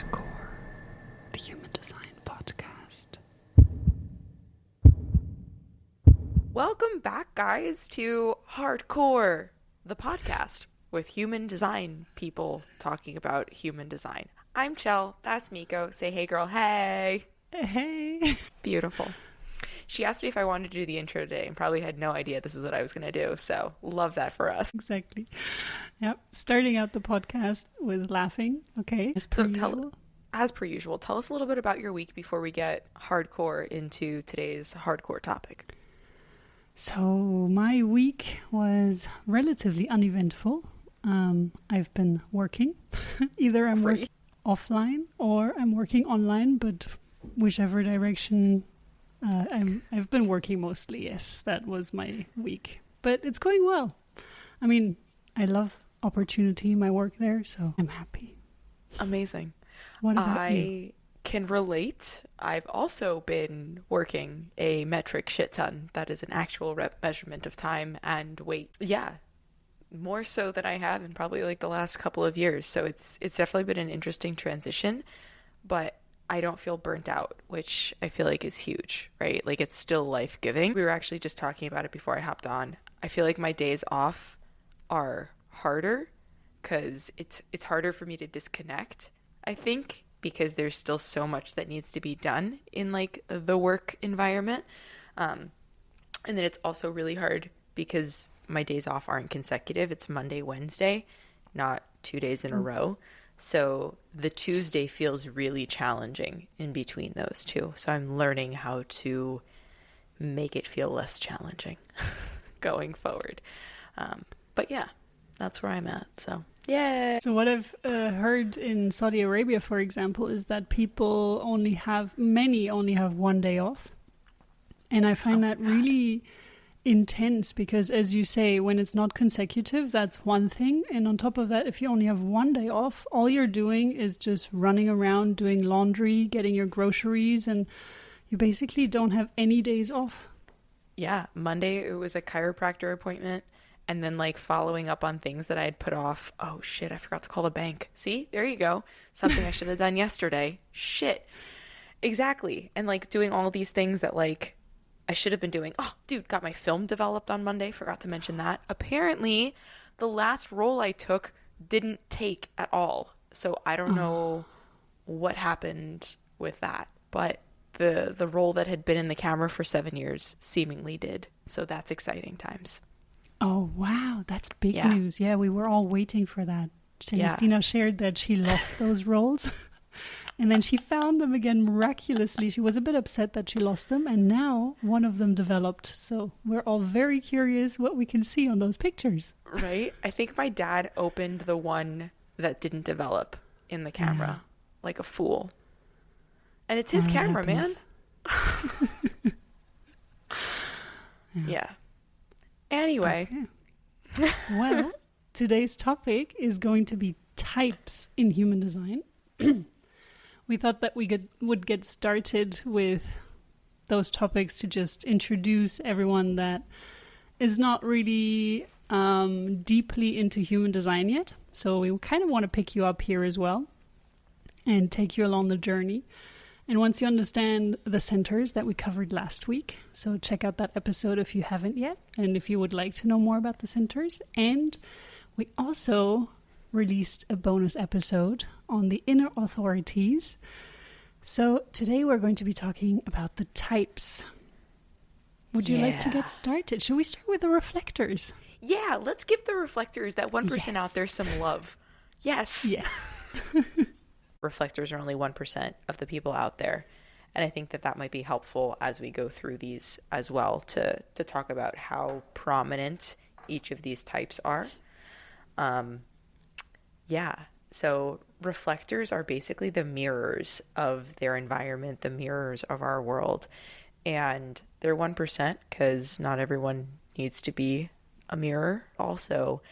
Hardcore, the Human Design Podcast. Welcome back, guys, to Hardcore, the podcast with human design people talking about human design. I'm Chell. That's Miko. Say hey, girl. Hey. Hey. Beautiful. She asked me if I wanted to do the intro today and probably had no idea this is what I was going to do. So love that for us. Exactly. Yep. Starting out the podcast with laughing. Okay. As per usual, tell us a little bit about your week before we get hardcore into today's hardcore topic. So my week was relatively uneventful. I've been working. Either I'm working offline or I'm working online, but whichever direction, I've been working mostly. Yes, that was my week, but it's going well. I mean, I love opportunity, my work there, so I'm happy. Amazing. What about you? I can relate. I've also been working a metric shit ton. That is an actual measurement of time and weight. Yeah, more so than I have in probably like the last couple of years. So it's definitely been an interesting transition, but I don't feel burnt out, which I feel like is huge, right? Like it's still life-giving. We were actually just talking about it before I hopped on. I feel like my days off are harder because it's harder for me to disconnect, I think, because there's still so much that needs to be done in like the work environment. And then it's also really hard because my days off aren't consecutive. It's Monday, Wednesday, not 2 days in a row. So the Tuesday feels really challenging in between those two. So I'm learning how to make it feel less challenging going forward. But yeah, that's where I'm at. So yeah. So what I've heard in Saudi Arabia, for example, is that many only have 1 day off. And I find that really intense because, as you say, when it's not consecutive, that's one thing. And on top of that, if you only have 1 day off, all you're doing is just running around doing laundry, getting your groceries, and you basically don't have any days off. Yeah, Monday it was a chiropractor appointment, and then like following up on things that I had put off. Oh shit, I forgot to call the bank. See, there you go. Something I should have done yesterday. Shit. Exactly. And like doing all these things that like I should have been doing. Oh, dude, got my film developed on Monday. Forgot to mention that. Apparently, the last role I took didn't take at all. So I don't know what happened with that. But the role that had been in the camera for 7 years seemingly did. So that's exciting times. Oh, wow. That's big news. Yeah, we were all waiting for that. Celestina shared that she lost those roles. And then she found them again miraculously. She was a bit upset that she lost them. And now one of them developed. So we're all very curious what we can see on those pictures. Right? I think my dad opened the one that didn't develop in the camera. Like a fool. And it's his camera, man. Yeah. Anyway. Okay. Well, today's topic is going to be types in human design. We thought that we would get started with those topics to just introduce everyone that is not really deeply into human design yet. So we kind of want to pick you up here as well and take you along the journey. And once you understand the centers that we covered last week, so check out that episode if you haven't yet, and if you would like to know more about the centers. And we also released a bonus episode on the inner authorities. So today we're going to be talking about the types. Would you like to get started? Should we start with the reflectors? Yeah, let's give the reflectors, that 1% out there, some love. Yes. Yes. Reflectors are only 1% of the people out there. And I think that might be helpful as we go through these as well to talk about how prominent each of these types are. So reflectors are basically the mirrors of their environment, the mirrors of our world. And they're 1% because not everyone needs to be a mirror. Also,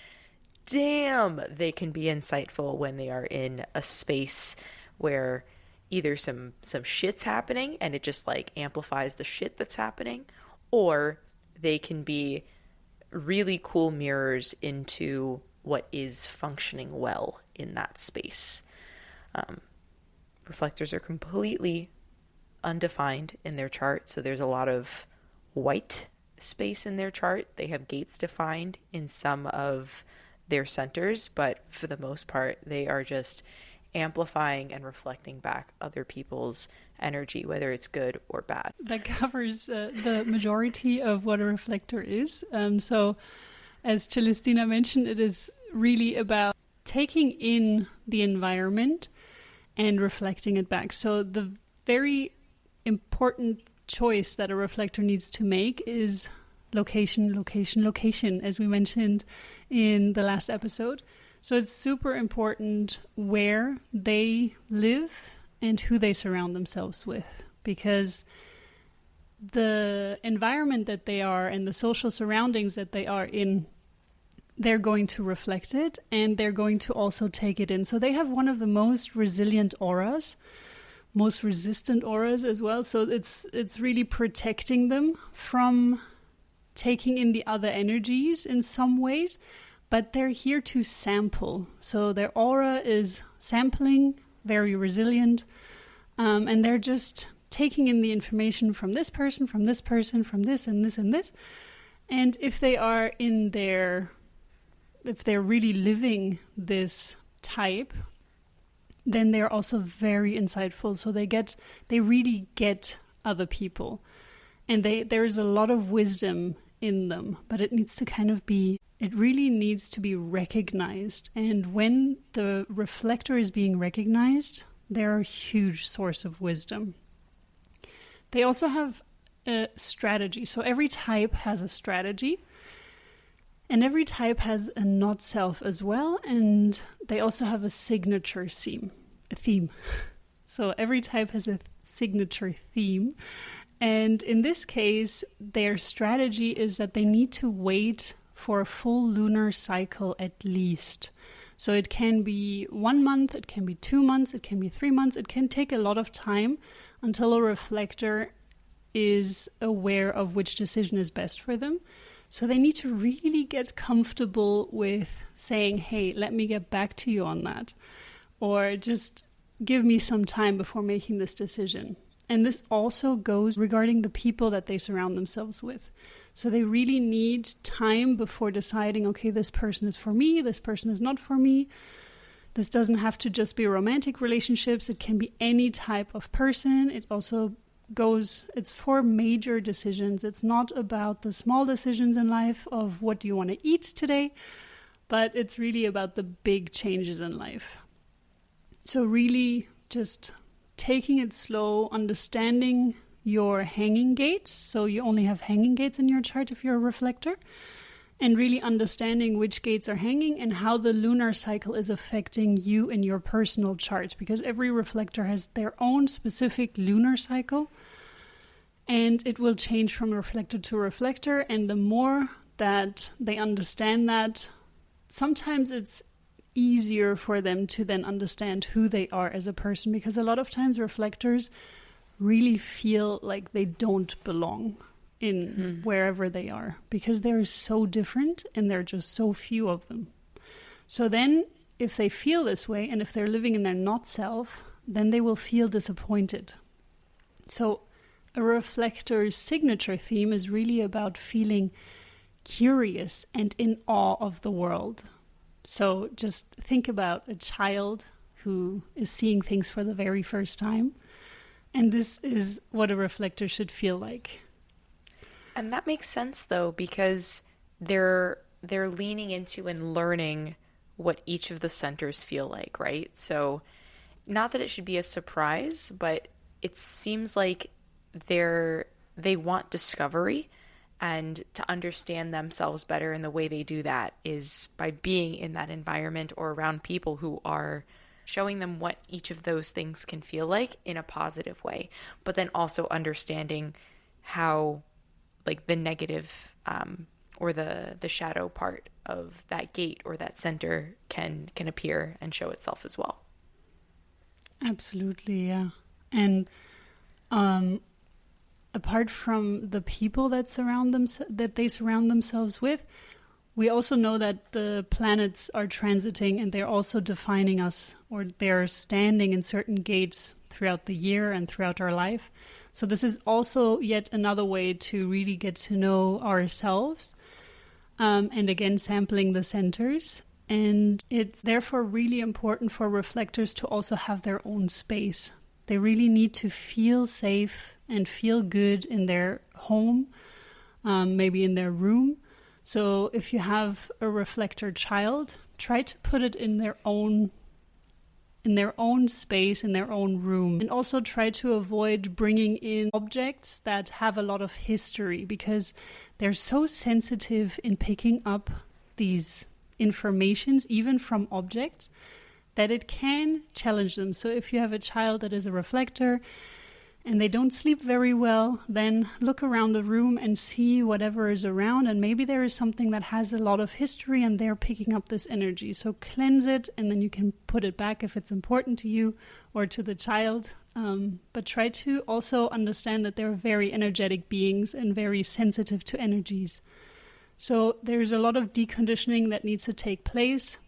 damn, they can be insightful when they are in a space where either some shit's happening and it just like amplifies the shit that's happening, or they can be really cool mirrors into what is functioning well in that space. reflectors are completely undefined in their chart. So there's a lot of white space in their chart. They have gates defined in some of their centers, but for the most part, they are just amplifying and reflecting back other people's energy, whether it's good or bad. That covers the majority of what a reflector is. So as Celestina mentioned, it is really about taking in the environment and reflecting it back. So the very important choice that a reflector needs to make is location, location, location, as we mentioned in the last episode. So it's super important where they live and who they surround themselves with, because the environment that they are and the social surroundings that they are in, they're going to reflect it and they're going to also take it in. So they have one of the most resilient auras, most resistant auras as well. So it's really protecting them from taking in the other energies in some ways, but they're here to sample. So their aura is sampling, very resilient, and they're just taking in the information from this person, from this person, from this and this and this. And if they are if they're really living this type, then they're also very insightful. So they really get other people. And there is a lot of wisdom in them, but it really needs to be recognized. And when the reflector is being recognized, they're a huge source of wisdom. They also have a strategy. So every type has a strategy. And every type has a not self as well. And they also have a signature theme. So every type has a signature theme. And in this case, their strategy is that they need to wait for a full lunar cycle at least. So it can be 1 month, it can be 2 months, it can be 3 months. It can take a lot of time until a reflector is aware of which decision is best for them. So they need to really get comfortable with saying, hey, let me get back to you on that. Or just give me some time before making this decision. And this also goes regarding the people that they surround themselves with. So they really need time before deciding, okay, this person is for me, this person is not for me. This doesn't have to just be romantic relationships. It can be any type of person. It also it's for major decisions. It's not about the small decisions in life of what do you want to eat today, but it's really about the big changes in life. So really just taking it slow, understanding your hanging gates. So you only have hanging gates in your chart if you're a reflector. And really understanding which gates are hanging and how the lunar cycle is affecting you in your personal chart. Because every reflector has their own specific lunar cycle. And it will change from reflector to reflector. And the more that they understand that, sometimes it's easier for them to then understand who they are as a person, because a lot of times reflectors really feel like they don't belong in wherever they are, because they're so different and there are just so few of them. So then if they feel this way and if they're living in their not self, then they will feel disappointed. So a reflector's signature theme is really about feeling curious and in awe of the world. So just think about a child who is seeing things for the very first time. And this is what a reflector should feel like. And that makes sense, though, because they're leaning into and learning what each of the centers feel like, right? So not that it should be a surprise, but it seems like they want discovery, and to understand themselves better. And the way they do that is by being in that environment or around people who are showing them what each of those things can feel like in a positive way, but then also understanding how like the negative or the shadow part of that gate or that center can appear and show itself as well. Absolutely, yeah. And apart from the people that they surround themselves with, We also know that the planets are transiting and they're also defining us, or they're standing in certain gates throughout the year and throughout our life. So this is also yet another way to really get to know ourselves. And again, sampling the centers. And it's therefore really important for reflectors to also have their own space. They really need to feel safe and feel good in their home, maybe in their room. So if you have a reflector child, try to put it in their own space, in their own room. And also try to avoid bringing in objects that have a lot of history, because they're so sensitive in picking up these informations, even from objects, that it can challenge them. So if you have a child that is a reflector and they don't sleep very well, then look around the room and see whatever is around, and maybe there is something that has a lot of history and they're picking up this energy. So cleanse it, and then you can put it back if it's important to you or to the child. But try to also understand that they're very energetic beings and very sensitive to energies. So there's a lot of deconditioning that needs to take place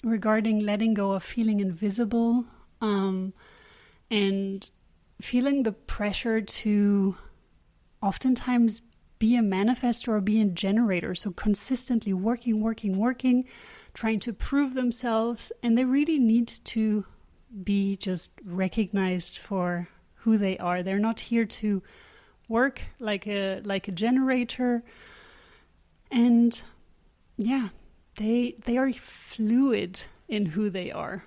regarding letting go of feeling invisible, and feeling the pressure to oftentimes be a manifestor or be a generator. So consistently working, trying to prove themselves. And they really need to be just recognized for who they are. They're not here to work like a generator. And yeah, they are fluid in who they are.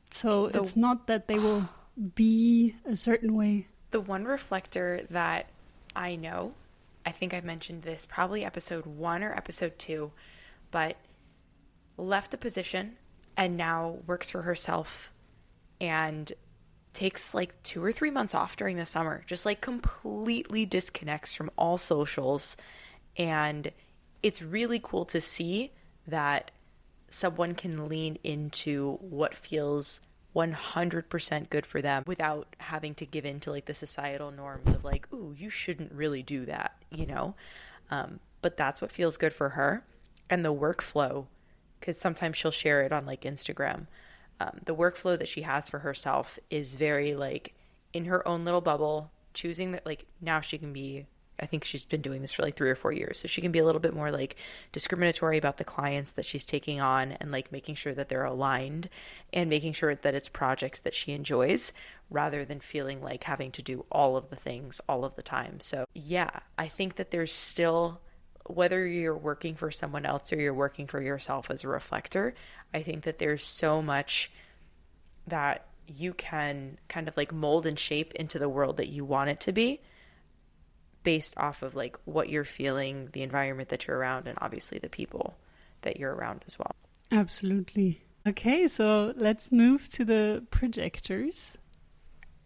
So it's not that they will be a certain way. The one reflector that I know, I think I mentioned this probably episode 1 or episode 2, but left the position and now works for herself and takes like 2 or 3 months off during the summer, just like completely disconnects from all socials. And it's really cool to see that someone can lean into what feels 100% good for them without having to give in to like the societal norms of like, ooh, you shouldn't really do that, you know? But that's what feels good for her. And the workflow, because sometimes she'll share it on like Instagram. The workflow that she has for herself is very like in her own little bubble, choosing that like now she can be, I think she's been doing this for like 3 or 4 years. So she can be a little bit more like discriminatory about the clients that she's taking on, and like making sure that they're aligned and making sure that it's projects that she enjoys rather than feeling like having to do all of the things all of the time. So yeah, I think that there's still, whether you're working for someone else or you're working for yourself as a reflector, I think that there's so much that you can kind of like mold and shape into the world that you want it to be, based off of like what you're feeling, the environment that you're around, and obviously the people that you're around as well. Absolutely. Okay, so let's move to the projectors.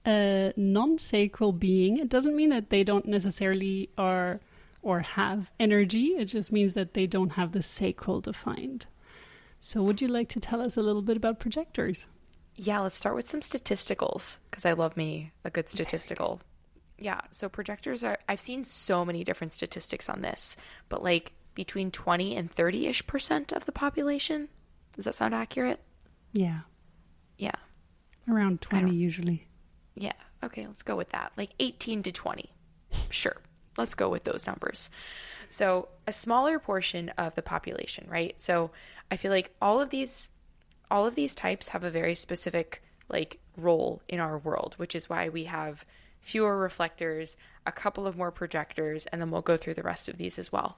A non-sacral being, it doesn't mean that they don't necessarily are or have energy. It just means that they don't have the sacral defined. So would you like to tell us a little bit about projectors? Yeah, let's start with some statisticals, because I love me a good statistical. Yeah, so projectors are, I've seen so many different statistics on this, but like between 20 and 30-ish% of the population. Does that sound accurate? Yeah. Yeah. Around 20 usually. Yeah, okay, let's go with that. Like 18 to 20. Sure, let's go with those numbers. So a smaller portion of the population, right? So I feel like all of these types have a very specific like role in our world, which is why we have fewer reflectors, a couple of more projectors, and then we'll go through the rest of these as well.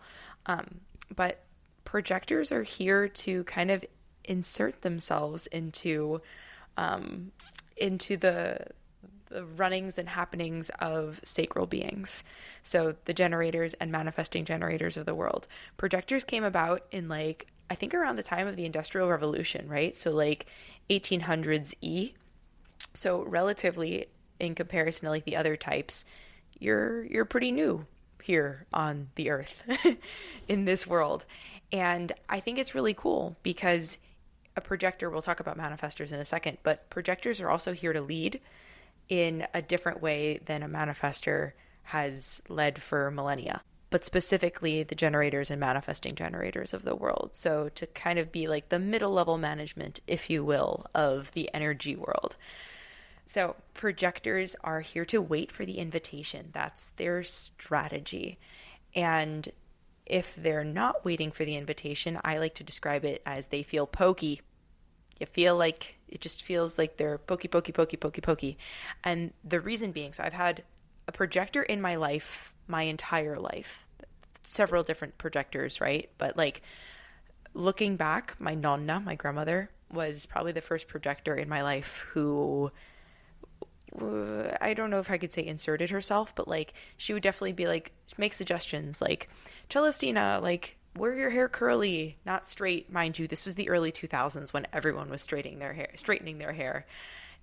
But projectors are here to kind of insert themselves into the runnings and happenings of sacral beings. So the generators and manifesting generators of the world. Projectors came about in like, I think around the time of the Industrial Revolution, right? So like 1800s E. So relatively, in comparison to like the other types, you're pretty new here on the earth in this world. And I think it's really cool because a projector, we'll talk about manifestors in a second, but projectors are also here to lead in a different way than a manifestor has led for millennia. but specifically the generators and manifesting generators of the world. So to kind of be like the middle level management, if you will, of the energy world. So projectors are here to wait for the invitation. That's their strategy. And if they're not waiting for the invitation, I like to describe it as they feel pokey. You feel like, it just feels like they're pokey, pokey, pokey, pokey, pokey. And the reason being, so I've had a projector in my life, my entire life, several different projectors, right? But like looking back, my nonna, my grandmother, was probably the first projector in my life who, I don't know if I could say inserted herself, but like she would definitely be like, make suggestions like, Celestina, like wear your hair curly, not straight. Mind you, this was the early 2000s when everyone was straightening their hair.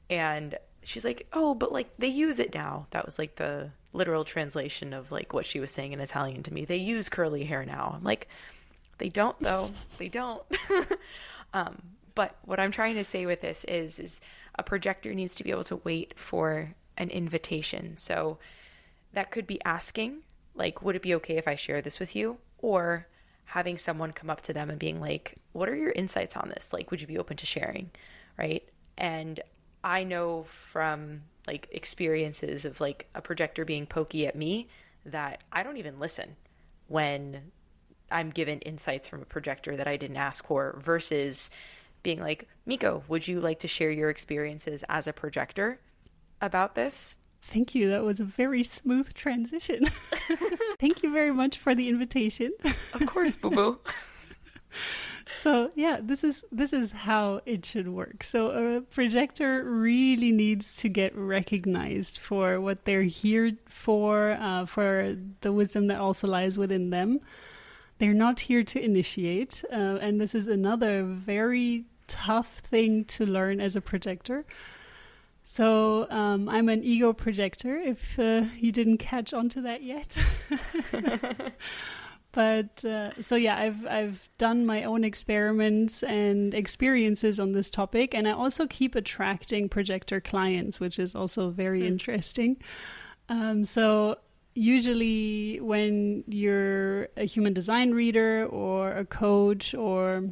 And she's like, oh, but like they use it now. That was like the literal translation of like what she was saying in Italian to me. They use curly hair now. I'm like, they don't though. They don't. But what I'm trying to say with this is a projector needs to be able to wait for an invitation. So that could be asking, like, would it be okay if I share this with you? Or having someone come up to them and being like, what are your insights on this? Like, would you be open to sharing? Right. And I know from like experiences of like a projector being pokey at me that I don't even listen when I'm given insights from a projector that I didn't ask for, versus being like, Miko, would you like to share your experiences as a projector about this? Thank you. That was a very smooth transition. Thank you very much for the invitation. Of course, boo-boo. So yeah, this is how it should work. So a projector really needs to get recognized for what they're here for the wisdom that also lies within them. They're not here to initiate, and this is another very tough thing to learn as a projector. So I'm an ego projector, if you didn't catch on to that yet. But so yeah, I've done my own experiments and experiences on this topic, and I also keep attracting projector clients, which is also very interesting. So usually when you're a human design reader or a coach or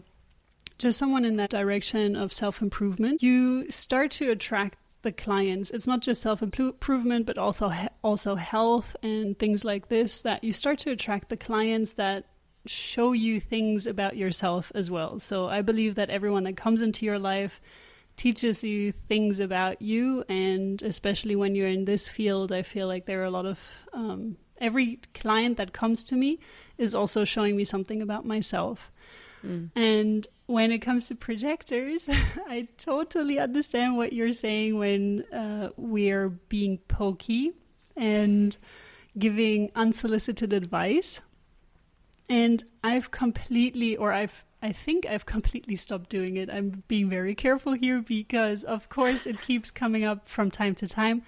just someone in that direction of self-improvement, you start to attract the clients. It's not just self-improvement, but also health and things like this, that you start to attract the clients that show you things about yourself as well. So I believe that everyone that comes into your life teaches you things about you, and especially when you're in this field, I feel like there are a lot of every client that comes to me is also showing me something about myself. And when it comes to projectors, I totally understand what you're saying when we're being pokey and giving unsolicited advice. And I think I've completely stopped doing it. I'm being very careful here because, of course, it keeps coming up from time to time.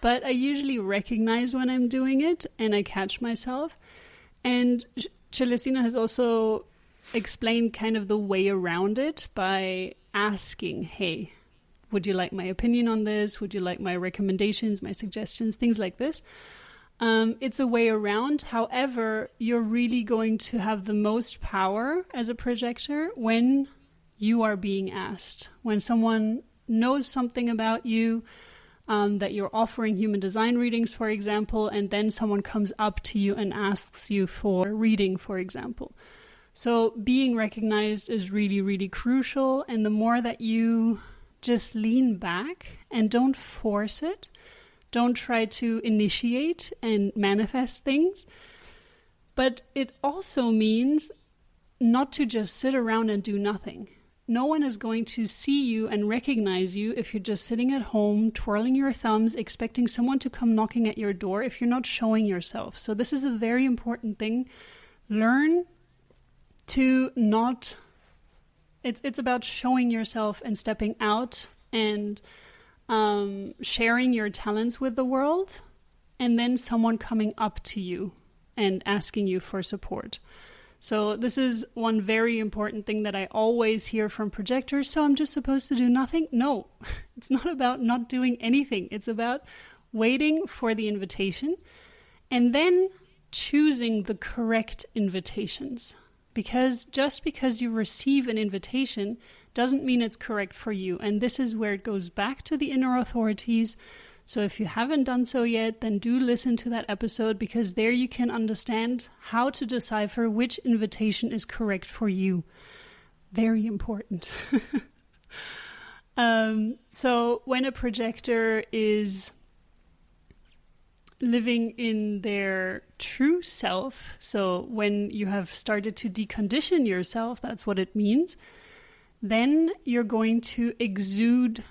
But I usually recognize when I'm doing it and I catch myself. And Celestina has also explained kind of the way around it by asking, hey, would you like my opinion on this? Would you like my recommendations, my suggestions, things like this? It's a way around. However, you're really going to have the most power as a projector when you are being asked. When someone knows something about you, that you're offering human design readings, for example, and then someone comes up to you and asks you for a reading, for example. So being recognized is really, really crucial. And the more that you just lean back and don't force it, don't try to initiate and manifest things. But it also means not to just sit around and do nothing. No one is going to see you and recognize you if you're just sitting at home, twirling your thumbs, expecting someone to come knocking at your door if you're not showing yourself. So this is a very important thing. Learn to not... It's about showing yourself and stepping out and sharing your talents with the world, and then someone coming up to you and asking you for support. So this is one very important thing that I always hear from projectors. So I'm just supposed to do nothing? No, it's not about not doing anything. It's about waiting for the invitation and then choosing the correct invitations. Because just because you receive an invitation doesn't mean it's correct for you. And this is where it goes back to the inner authorities. So if you haven't done so yet, then do listen to that episode, because there you can understand how to decipher which invitation is correct for you. Very important. So when a projector is living in their true self, so when you have started to decondition yourself, that's what it means, then you're going to exude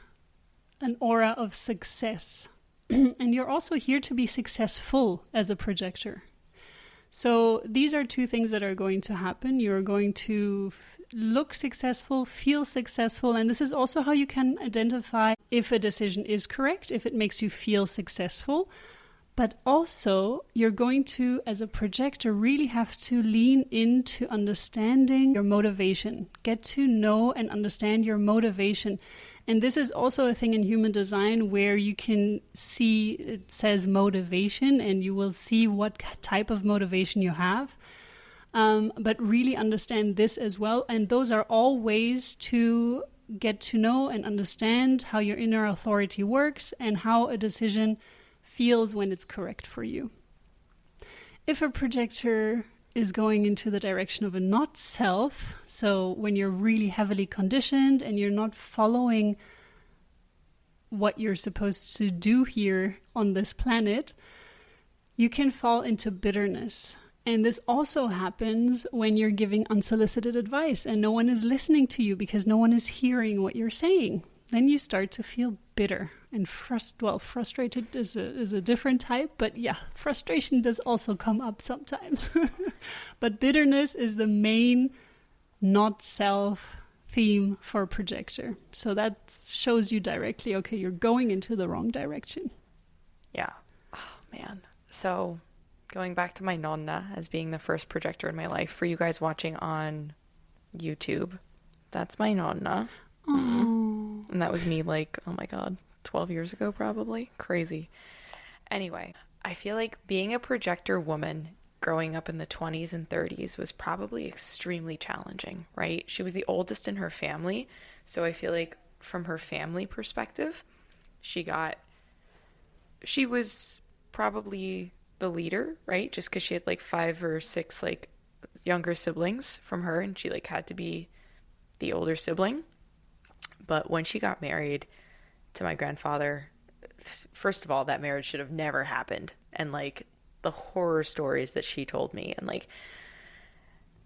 an aura of success. And you're also here to be successful as a projector. So these are two things that are going to happen. You're going to look successful, feel successful, and this is also how you can identify if a decision is correct, if it makes you feel successful. But also, you're going to, as a projector, really have to lean into understanding your motivation. Get to know and understand your motivation. And this is also a thing in human design where you can see, it says motivation, and you will see what type of motivation you have. But really understand this as well. And those are all ways to get to know and understand how your inner authority works and how a decision feels when it's correct for you. If a projector is going into the direction of a not self, so when you're really heavily conditioned and you're not following what you're supposed to do here on this planet, you can fall into bitterness. And this also happens when you're giving unsolicited advice and no one is listening to you because no one is hearing what you're saying. Then you start to feel bitter and frustrated is a different type, but yeah, frustration does also come up sometimes. But bitterness is the main not self theme for a projector. So that shows you directly, okay, you're going into the wrong direction. Yeah. Oh, man. So going back to my nonna as being the first projector in my life, for you guys watching on YouTube, that's my nonna. Mm-hmm. And that was me like, oh my God, 12 years ago probably. Crazy. Anyway, I feel like being a projector woman growing up in the 20s and 30s was probably extremely challenging, right? She was the oldest in her family. So I feel like from her family perspective, she was probably the leader, right? Just because she had like 5 or 6 like younger siblings from her, and she like had to be the older sibling. But when she got married to my grandfather, first of all, that marriage should have never happened. And like the horror stories that she told me, and like,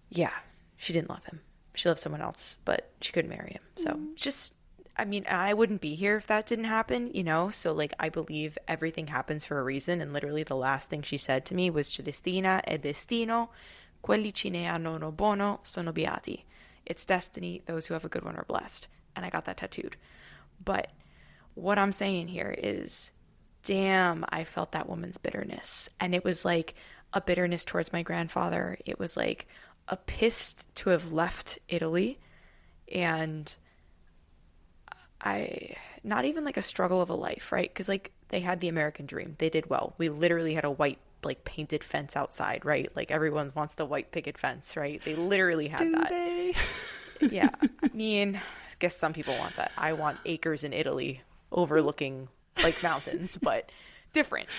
yeah, she didn't love him. She loved someone else, but she couldn't marry him. So just, I mean, I wouldn't be here if that didn't happen, you know? So like, I believe everything happens for a reason. And literally the last thing she said to me was, Celestina è destino, quelli ci ne hanno no bono sono beati. It's destiny. Those who have a good one are blessed. And I got that tattooed. But what I'm saying here is, damn, I felt that woman's bitterness. And it was like a bitterness towards my grandfather. It was like a pissed to have left Italy. And not even like a struggle of a life, right? Because like they had the American dream. They did well. We literally had a white like painted fence outside, right? Like everyone wants the white picket fence, right? They literally had that. They? Yeah. I mean, I guess some people want that. I want acres in Italy overlooking like mountains, but different.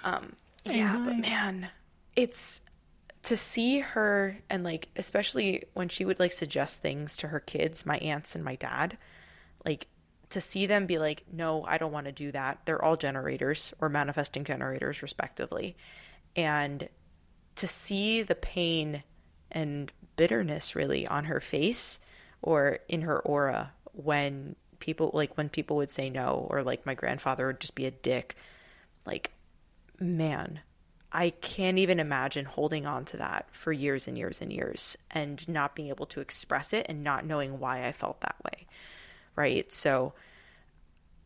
Yeah, but man, it's to see her, and like especially when she would like suggest things to her kids, my aunts and my dad, like to see them be like, no, I don't want to do that. They're all generators or manifesting generators respectively. And to see the pain and bitterness really on her face or in her aura when people would say no, or like my grandfather would just be a dick, like, man, I can't even imagine holding on to that for years and years and years and not being able to express it and not knowing why I felt that way. Right. So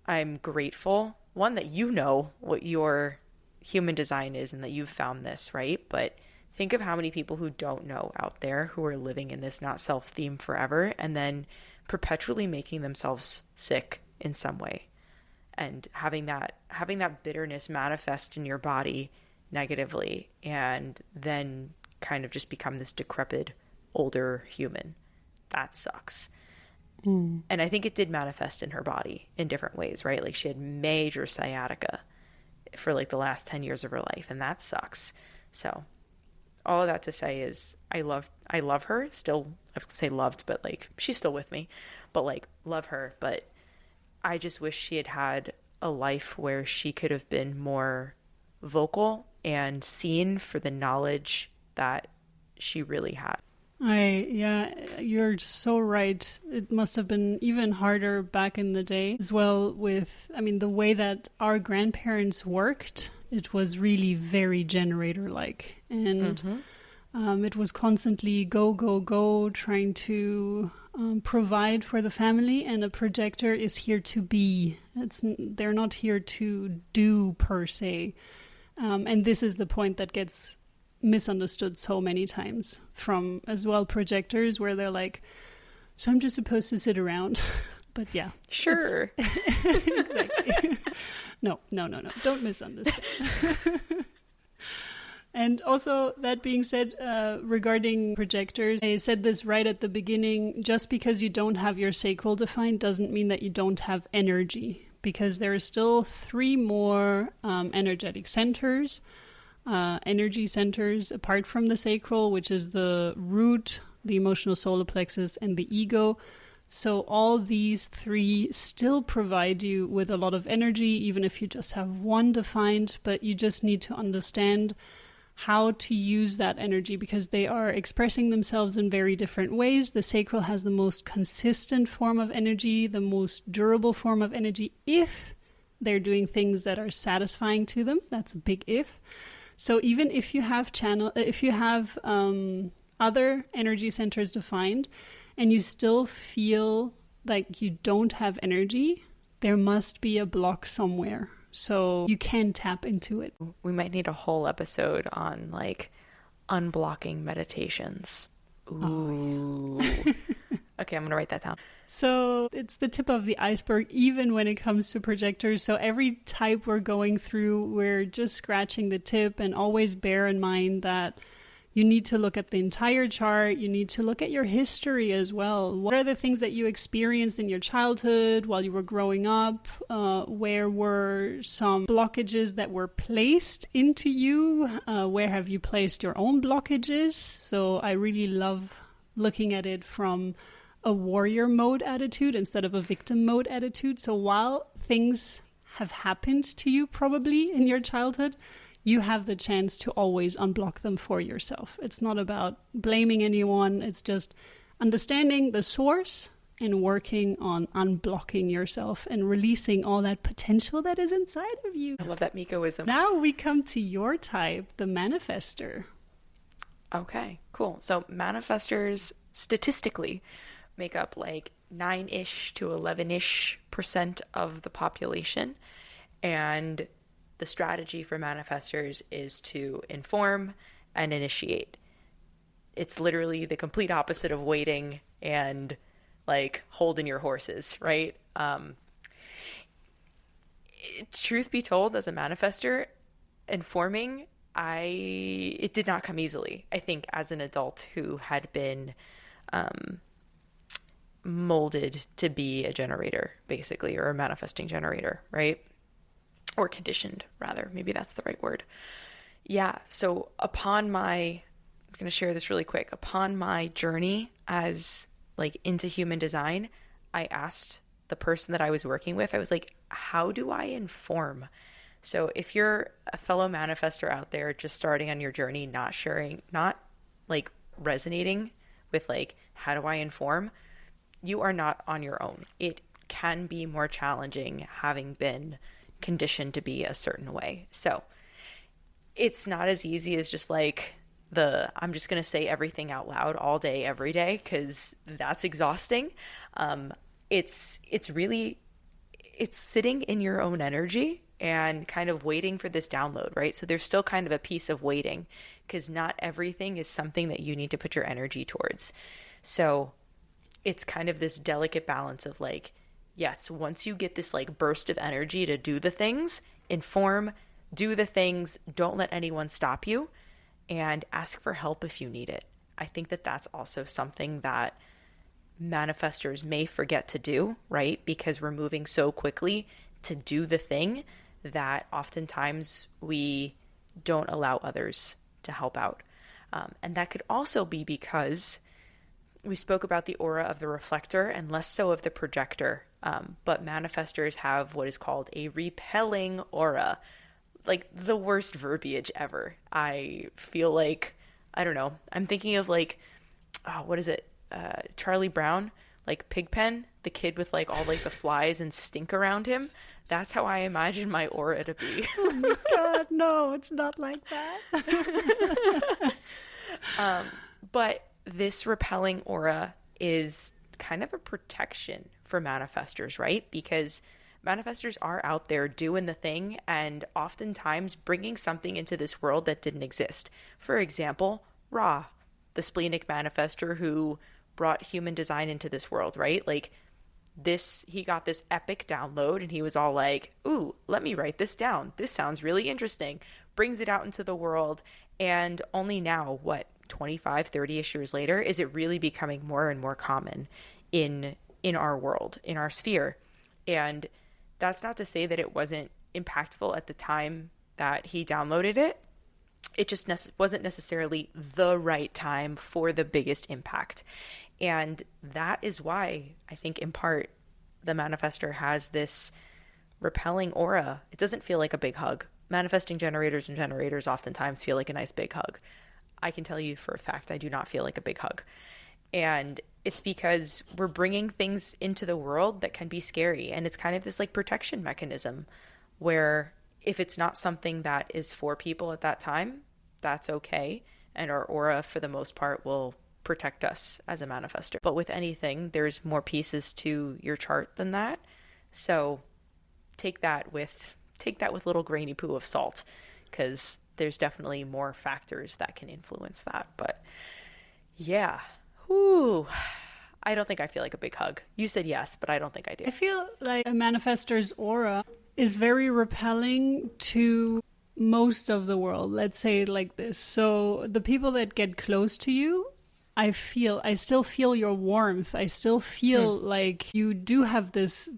I'm grateful, one, that you know what your human design is and that you've found this, right? But think of how many people who don't know out there who are living in this not self theme forever and then perpetually making themselves sick in some way, and having that bitterness manifest in your body negatively and then kind of just become this decrepit older human. That sucks. And I think it did manifest in her body in different ways, right? Like she had major sciatica for like the last 10 years of her life, and that sucks. So all of that to say is I love her still. I would say loved, but like she's still with me, but like love her. But I just wish she had had a life where she could have been more vocal and seen for the knowledge that she really had. Yeah, you're so right. It must have been even harder back in the day as well with, I mean, the way that our grandparents worked, it was really very generator-like. And it was constantly go, go, go, trying to provide for the family. And a projector is here to be. They're not here to do per se. And this is the point that gets misunderstood so many times from as well projectors, where they're like, so I'm just supposed to sit around. But yeah, sure. Exactly. No, don't misunderstand. And also, that being said, regarding projectors, I said this right at the beginning, just because you don't have your sacral defined doesn't mean that you don't have energy, because there are still 3 more energetic centers, energy centers apart from the sacral, which is the root, the emotional solar plexus, and the ego. So all these 3 still provide you with a lot of energy, even if you just have one defined, but you just need to understand how to use that energy, because they are expressing themselves in very different ways. The sacral has the most consistent form of energy, the most durable form of energy, if they're doing things that are satisfying to them. That's a big if. So even if you have other energy centers defined and you still feel like you don't have energy, there must be a block somewhere. So you can tap into it. We might need a whole episode on like unblocking meditations. Ooh. Okay, I'm going to write that down. So it's the tip of the iceberg, even when it comes to projectors. So every type we're going through, we're just scratching the tip, and always bear in mind that you need to look at the entire chart. You need to look at your history as well. What are the things that you experienced in your childhood while you were growing up? Where were some blockages that were placed into you? Where have you placed your own blockages? So I really love looking at it from a warrior mode attitude instead of a victim mode attitude. So while things have happened to you probably in your childhood, you have the chance to always unblock them for yourself. It's not about blaming anyone. It's just understanding the source and working on unblocking yourself and releasing all that potential that is inside of you. I love that Mikoism. Now we come to your type, the manifestor. Okay, cool. So manifestors statistically make up like 9-ish to 11-ish% of the population. And the strategy for manifestors is to inform and initiate. It's literally the complete opposite of waiting and like holding your horses, right? Truth be told, as a manifestor, informing, it did not come easily. I think as an adult who had been molded to be a generator, basically, or a manifesting generator, right? Or conditioned, rather. Maybe that's the right word. Yeah, so I'm going to share this really quick. Upon my journey as like into human design, I asked the person that I was working with, I was like, how do I inform? So if you're a fellow manifestor out there just starting on your journey, not like resonating with like, how do I inform? You are not on your own. It can be more challenging having been conditioned to be a certain way. So it's not as easy as just like I'm just going to say everything out loud all day, every day, because that's exhausting. It's sitting in your own energy and kind of waiting for this download, right? So there's still kind of a piece of waiting, because not everything is something that you need to put your energy towards. So it's kind of this delicate balance of like, yes, once you get this like burst of energy to do the things, inform, do the things, don't let anyone stop you, and ask for help if you need it. I think that that's also something that manifestors may forget to do, right? Because we're moving so quickly to do the thing that oftentimes we don't allow others to help out. And that could also be because we spoke about the aura of the reflector and less so of the projector. But manifestors have what is called a repelling aura. Like the worst verbiage ever. I feel like, I don't know, I'm thinking of like, what is it? Charlie Brown, like Pigpen, the kid with like all like the flies and stink around him. That's how I imagine my aura to be. Oh my God, no, it's not like that. But this repelling aura is kind of a protection for manifestors, right? Because manifestors are out there doing the thing and oftentimes bringing something into this world that didn't exist. For example, Ra, the splenic manifestor who brought human design into this world, right? Like this, he got this epic download and he was all like, ooh, let me write this down. This sounds really interesting. Brings it out into the world. And only now, 25, 30-ish years later, is it really becoming more and more common in our world, in our sphere. And that's not to say that it wasn't impactful at the time that he downloaded it. It just wasn't necessarily the right time for the biggest impact. And that is why I think in part the manifestor has this repelling aura. It doesn't feel like a big hug. Manifesting generators and generators oftentimes feel like a nice big hug. I can tell you for a fact I do not feel like a big hug. And it's because we're bringing things into the world that can be scary. And it's kind of this like protection mechanism where if it's not something that is for people at that time, that's okay. And our aura, for the most part, will protect us as a manifestor. But with anything, there's more pieces to your chart than that. So take that with little grainy poo of salt, because there's definitely more factors that can influence that. But yeah, whew, I don't think I feel like a big hug. You said yes, but I don't think I do. I feel like a manifestor's aura is very repelling to most of the world. Let's say it like this. So the people that get close to you, I still feel your warmth. I still feel like you do have this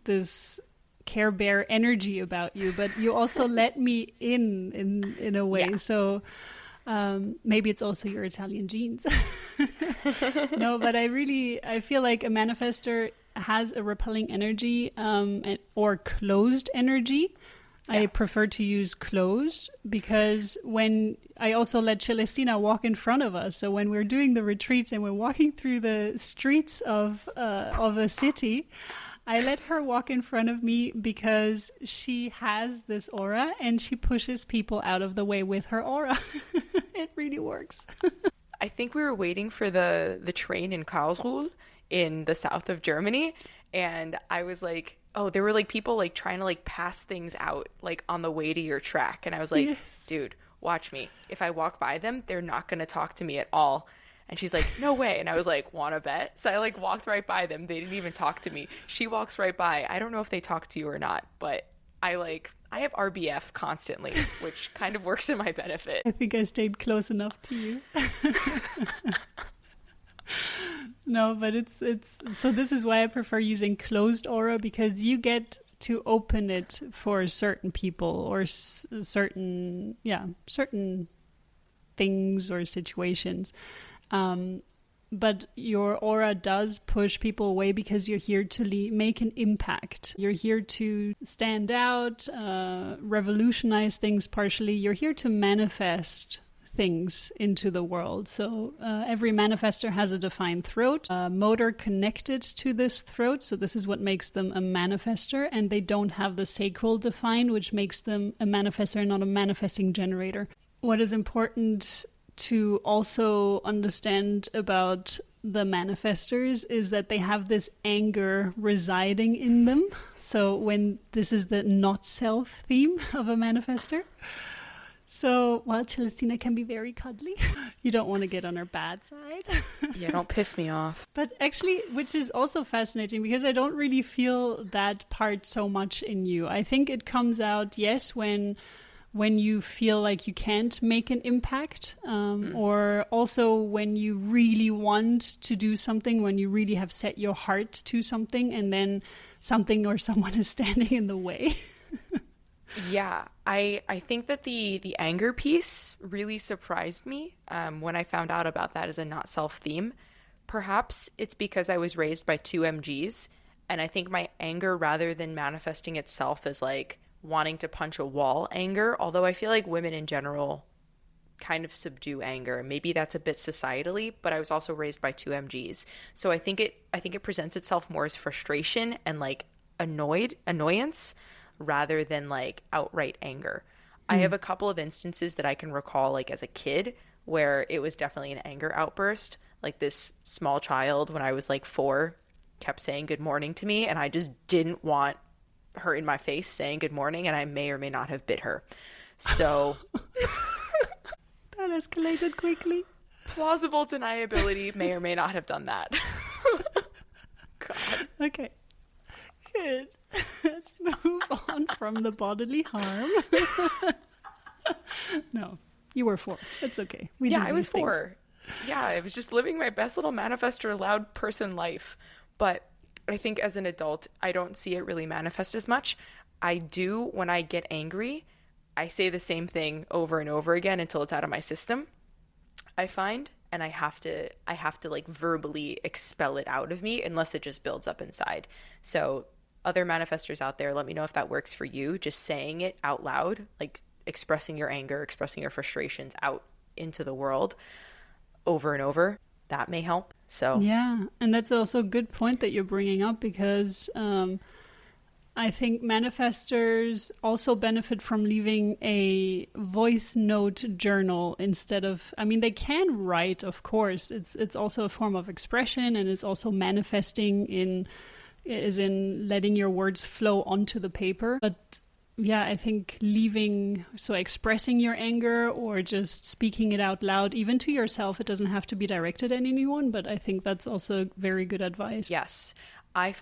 Care Bear energy about you, but you also let me in a way. Yeah. So maybe it's also your Italian genes. No, but I feel like a manifestor has a repelling energy or closed energy. Yeah. I prefer to use closed because when I also let Celestina walk in front of us. So when we're doing the retreats and we're walking through the streets of a city, I let her walk in front of me because she has this aura and she pushes people out of the way with her aura. It really works. I think we were waiting for the train in Karlsruhe in the south of Germany. And I was like, oh, there were like people like trying to like pass things out like on the way to your track. And I was like, yes. Dude, watch me. If I walk by them, they're not going to talk to me at all. And she's like, no way. And I was like, wanna bet? So I like walked right by them. They didn't even talk to me. She walks right by. I don't know if they talk to you or not, but I have RBF constantly, which kind of works in my benefit. I think I stayed close enough to you. No, but it's so this is why I prefer using closed aura, because you get to open it for certain people or certain things or situations. But your aura does push people away because you're here to make an impact. You're here to stand out, revolutionize things partially. You're here to manifest things into the world. So every manifestor has a defined throat, a motor connected to this throat. So this is what makes them a manifestor. And they don't have the sacral defined, which makes them a manifestor and not a manifesting generator. What is important to also understand about the manifestors is that they have this anger residing in them. So when this is the not self theme of a manifestor. So while Celestina can be very cuddly, you don't want to get on her bad side. Yeah, don't piss me off. But actually, which is also fascinating because I don't really feel that part so much in you. I think it comes out, yes, when when you feel like you can't make an impact, or also when you really want to do something, when you really have set your heart to something and then something or someone is standing in the way. Yeah, I think that the anger piece really surprised me when I found out about that as a not self theme. Perhaps it's because I was raised by two MGs, and I think my anger, rather than manifesting itself as like wanting to punch a wall anger, although I feel like women in general kind of subdue anger. Maybe that's a bit societally, but I was also raised by two MGs. So I think it presents itself more as frustration and like annoyance rather than like outright anger. I have a couple of instances that I can recall like as a kid where it was definitely an anger outburst. Like this small child when I was like 4 kept saying good morning to me, and I just didn't want her in my face saying good morning, and I may or may not have bit her. So that escalated quickly. Plausible deniability, may or may not have done that. God. Okay. Good. Let's move on from the bodily harm. No, you were 4. It's okay. I was 4. Yeah, I was just living my best little manifestor loud person life. But I think as an adult, I don't see it really manifest as much. I do when I get angry. I say the same thing over and over again until it's out of my system, I find. And I have to like verbally expel it out of me unless it just builds up inside. So other manifestors out there, let me know if that works for you. Just saying it out loud, like expressing your anger, expressing your frustrations out into the world over and over, that may help. So yeah, and that's also a good point that you're bringing up, because I think manifestors also benefit from leaving a voice note journal instead of, I mean, they can write, of course. It's also a form of expression, and it's also manifesting in letting your words flow onto the paper. But yeah, I think expressing your anger or just speaking it out loud, even to yourself, it doesn't have to be directed at anyone, but I think that's also very good advice. Yes.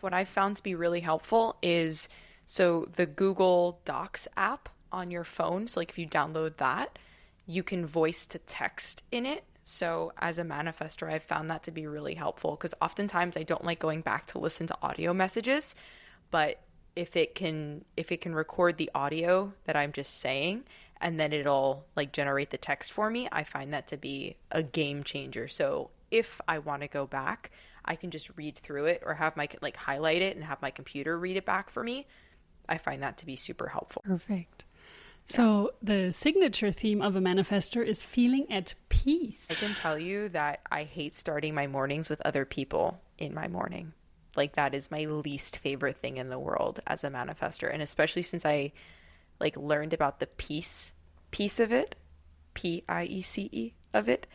What I've found to be really helpful is, so the Google Docs app on your phone, so like if you download that, you can voice to text in it. So as a manifestor, I've found that to be really helpful, because oftentimes I don't like going back to listen to audio messages, but if it can record the audio that I'm just saying, and then it'll like generate the text for me, I find that to be a game changer. So if I want to go back, I can just read through it or have my like highlight it and have my computer read it back for me. I find that to be super helpful. Perfect. So the signature theme of a manifestor is feeling at peace. I can tell you that I hate starting my mornings with other people in my morning. Like that is my least favorite thing in the world as a manifestor. And especially since I like learned about the piece of it, Piece of it.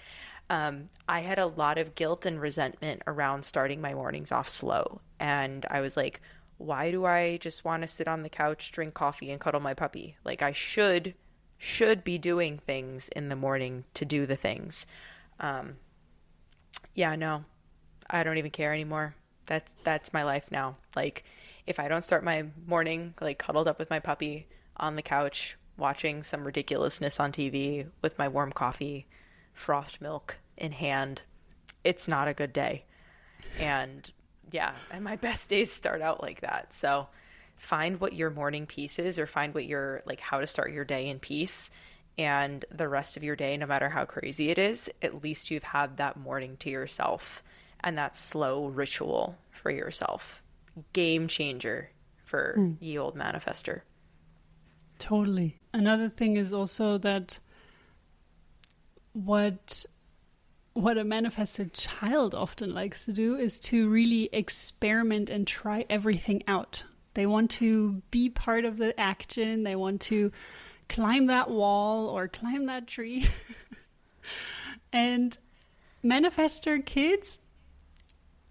I had a lot of guilt and resentment around starting my mornings off slow. And I was like, why do I just want to sit on the couch, drink coffee, and cuddle my puppy? Like I should be doing things in the morning to do the things. Yeah, no, I don't even care anymore. That's my life now. Like if I don't start my morning like cuddled up with my puppy on the couch, watching some ridiculousness on TV with my warm coffee, frothed milk in hand, it's not a good day. And yeah, and my best days start out like that. So find what your morning piece is, or find what your like how to start your day in peace, and the rest of your day, no matter how crazy it is, at least you've had that morning to yourself and that slow ritual for yourself. Game changer for ye old manifestor. Totally. Another thing is also that what a manifested child often likes to do is to really experiment and try everything out. They want to be part of the action. They want to climb that wall or climb that tree. And manifestor kids,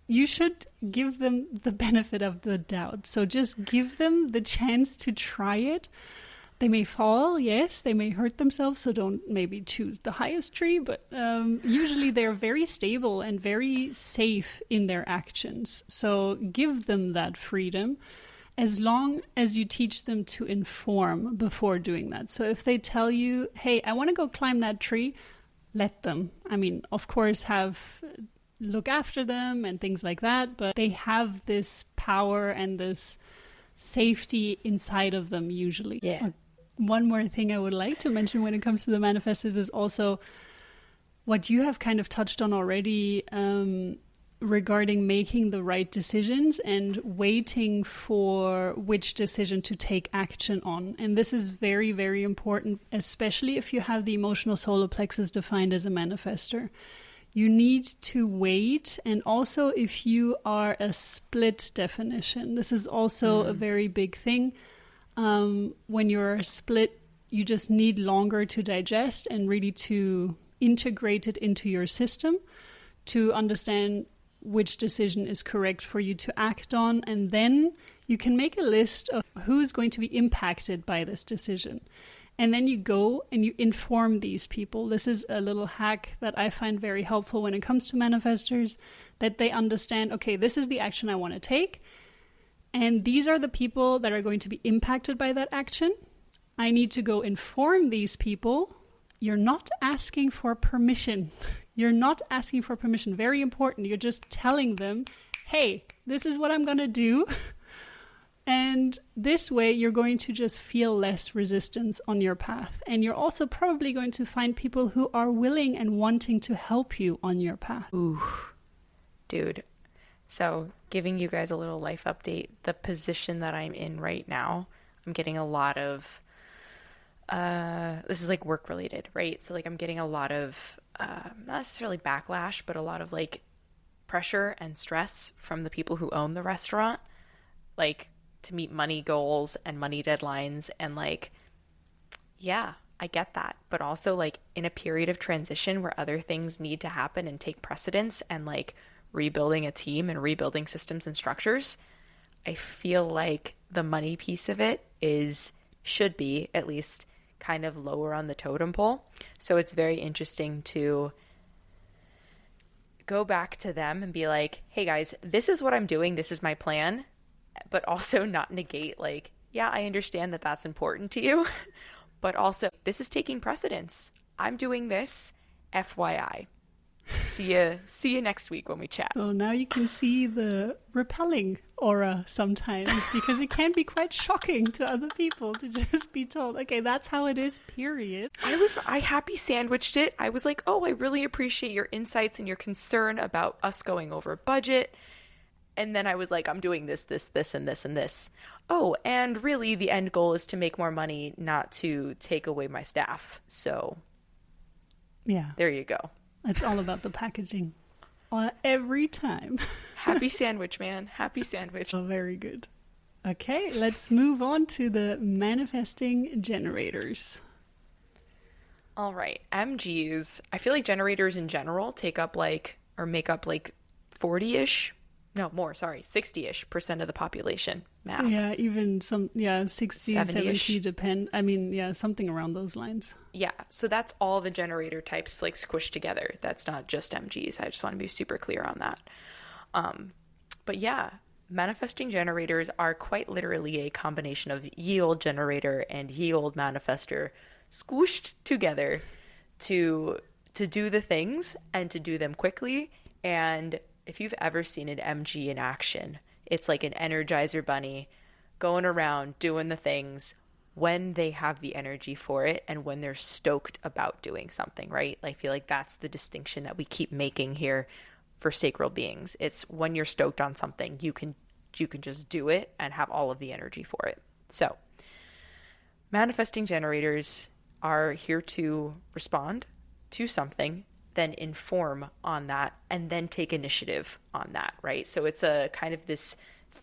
you should give them the benefit of the doubt. So just give them the chance to try it. They may fall, yes, they may hurt themselves, so don't maybe choose the highest tree, but usually they're very stable and very safe in their actions. So give them that freedom as long as you teach them to inform before doing that. So if they tell you, hey, I want to go climb that tree, let them. I mean, of course, look after them and things like that, but they have this power and this safety inside of them usually. Yeah. One more thing I would like to mention when it comes to the manifestors is also what you have kind of touched on already, regarding making the right decisions and waiting for which decision to take action on. And this is very, very important, especially if you have the emotional solar plexus defined as a manifestor. You need to wait. And also if you are a split definition, this is also a very big thing. When you're a split, you just need longer to digest and really to integrate it into your system to understand which decision is correct for you to act on. And then you can make a list of who's going to be impacted by this decision. And then you go and you inform these people. This is a little hack that I find very helpful when it comes to manifestors, that they understand, okay, this is the action I want to take. And these are the people that are going to be impacted by that action. I need to go inform these people. You're not asking for permission. You're not asking for permission. Very important. You're just telling them, hey, this is what I'm going to do. And this way, you're going to just feel less resistance on your path. And you're also probably going to find people who are willing and wanting to help you on your path. Ooh, dude. So giving you guys a little life update, the position that I'm in right now, I'm getting a lot of, this is like work related, right? So like I'm getting a lot of, not necessarily backlash, but a lot of like pressure and stress from the people who own the restaurant, like to meet money goals and money deadlines. And like, yeah, I get that. But also like in a period of transition where other things need to happen and take precedence, and like rebuilding a team and rebuilding systems and structures, I feel like the money piece of it should be at least kind of lower on the totem pole. So it's very interesting to go back to them and be like, hey guys, this is what I'm doing. This is my plan. But also not negate like, yeah, I understand that that's important to you. But also this is taking precedence. I'm doing this, FYI. See you next week when we chat. So now you can see the repelling aura sometimes, because it can be quite shocking to other people to just be told, okay, that's how it is, period. I happy sandwiched it. I was like, oh, I really appreciate your insights and your concern about us going over budget. And then I was like, I'm doing this, and this, and this. Oh, and really the end goal is to make more money, not to take away my staff. So yeah, there you go. It's all about the packaging. Every time. Happy sandwich, man. Happy sandwich. Oh, very good. Okay, let's move on to the manifesting generators. All right. MGs. I feel like generators in general make up like 40-ish. No, more, sorry. 60-ish% of the population. Math. Yeah, even 60, 70-ish. 70 depend. I mean, yeah, something around those lines. Yeah, so that's all the generator types like squished together. That's not just MGs. I just want to be super clear on that. But yeah, manifesting generators are quite literally a combination of ye olde generator and ye olde manifestor squished together to do the things and to do them quickly. And if you've ever seen an MG in action, it's like an Energizer bunny going around doing the things when they have the energy for it and when they're stoked about doing something, right? I feel like that's the distinction that we keep making here for sacral beings. It's when you're stoked on something, you can just do it and have all of the energy for it. So manifesting generators are here to respond to something, then inform on that, and then take initiative on that, right? So it's a kind of this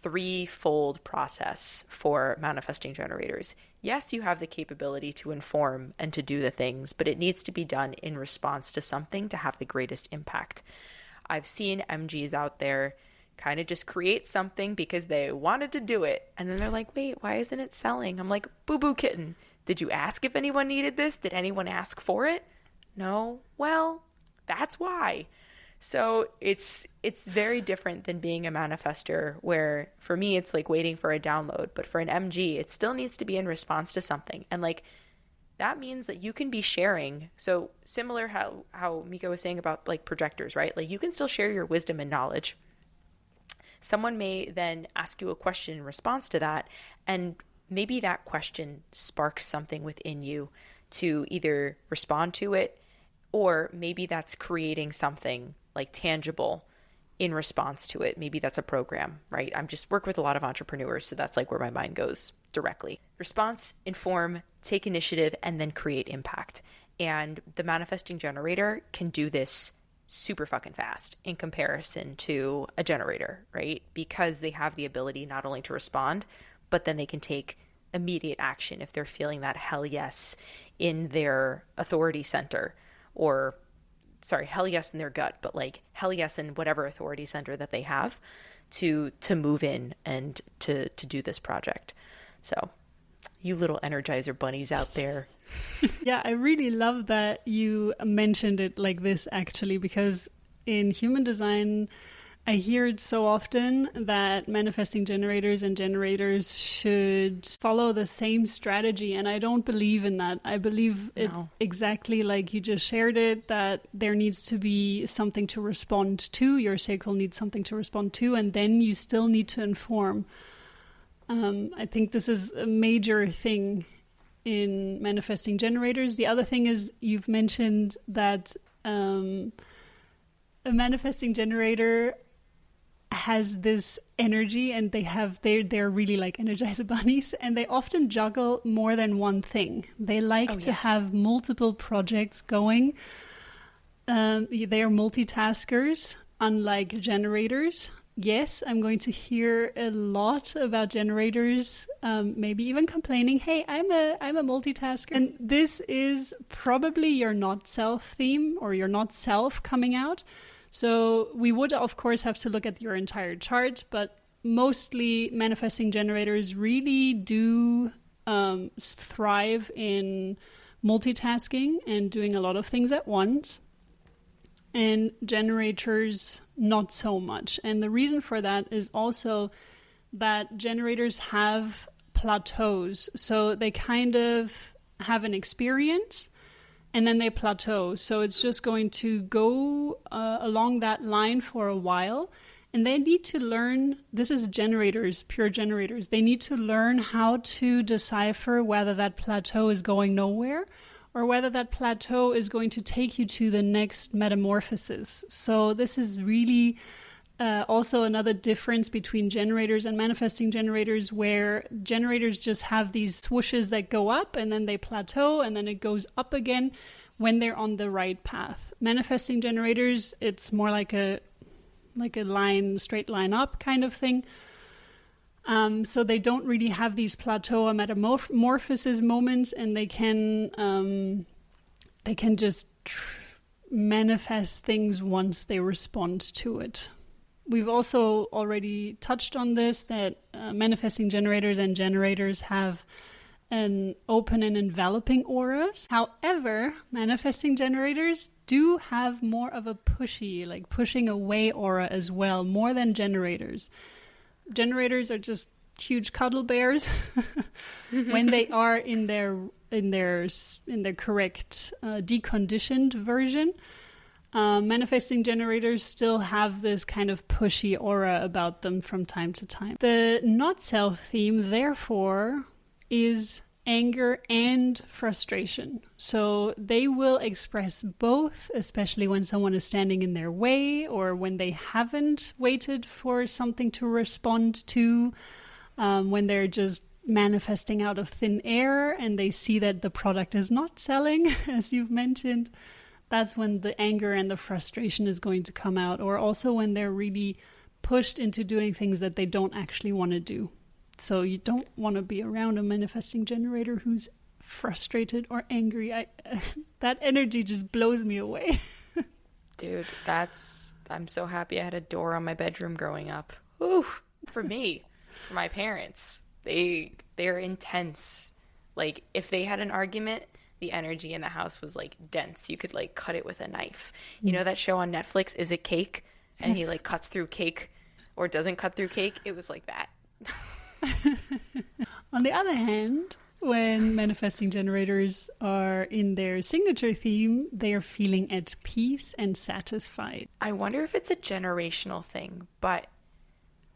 threefold process for manifesting generators. Yes, you have the capability to inform and to do the things, but it needs to be done in response to something to have the greatest impact. I've seen MGs out there kind of just create something because they wanted to do it, and then they're like, wait, why isn't it selling? I'm like, boo-boo kitten. Did you ask if anyone needed this? Did anyone ask for it? No? Well, that's why. So it's very different than being a manifester, where for me it's like waiting for a download, but for an MG it still needs to be in response to something. And like that means that you can be sharing. So similar how Miko was saying about like projectors, right? Like you can still share your wisdom and knowledge. Someone may then ask you a question in response to that, and maybe that question sparks something within you to either respond to it, or maybe that's creating something like tangible in response to it. Maybe that's a program, right? I'm just work with a lot of entrepreneurs, so that's like where my mind goes directly. Response, inform, take initiative, and then create impact. And the manifesting generator can do this super fucking fast in comparison to a generator, right? Because they have the ability not only to respond, but then they can take immediate action if they're feeling that hell yes in their authority center, or sorry, hell yes in their gut, but like hell yes in whatever authority center that they have to move in and to do this project. So you little energizer bunnies out there. Yeah, I really love that you mentioned it like this, actually, because in human design, I hear it so often that manifesting generators and generators should follow the same strategy. And I don't believe in that. I believe it exactly like you just shared it, that there needs to be something to respond to. Your sacral needs something to respond to, and then you still need to inform. I think this is a major thing in manifesting generators. The other thing is you've mentioned that a manifesting generator has this energy, and they're really like Energizer bunnies, and they often juggle more than one thing. They like to have multiple projects going. They are multitaskers, unlike generators. Yes, I'm going to hear a lot about generators, maybe even complaining, hey, I'm a multitasker. And this is probably your not self theme, or your not self coming out. So we would, of course, have to look at your entire chart, but mostly manifesting generators really do thrive in multitasking and doing a lot of things at once. And generators, not so much. And the reason for that is also that generators have plateaus. So they kind of have an experience, and then they plateau. So it's just going to go along that line for a while. And they need to learn, this is generators, pure generators. They need to learn how to decipher whether that plateau is going nowhere, or whether that plateau is going to take you to the next metamorphosis. So this is really also another difference between generators and manifesting generators, where generators just have these swooshes that go up and then they plateau and then it goes up again when they're on the right path. Manifesting generators, it's more like a line, straight line up kind of thing. So they don't really have these plateau or metamorphosis moments, and they can just manifest things once they respond to it. We've also already touched on this, that manifesting generators and generators have an open and enveloping auras. However, manifesting generators do have more of a pushy, like pushing away aura as well, more than generators. Generators are just huge cuddle bears when they are in their correct deconditioned version. Manifesting generators still have this kind of pushy aura about them from time to time. The not self theme, therefore, is anger and frustration. So they will express both, especially when someone is standing in their way, or when they haven't waited for something to respond to, when they're just manifesting out of thin air and they see that the product is not selling, as you've mentioned. That's when the anger and the frustration is going to come out, or also when they're really pushed into doing things that they don't actually want to do. So you don't want to be around a manifesting generator who's frustrated or angry. That energy just blows me away. Dude, I'm so happy I had a door on my bedroom growing up. Ooh, for me, for my parents, they're intense. Like if they had an argument, the energy in the house was like dense. You could like cut it with a knife. You know that show on Netflix, Is It Cake? And he like cuts through cake or doesn't cut through cake. It was like that. On the other hand, when manifesting generators are in their signature theme, they are feeling at peace and satisfied. I wonder if it's a generational thing, but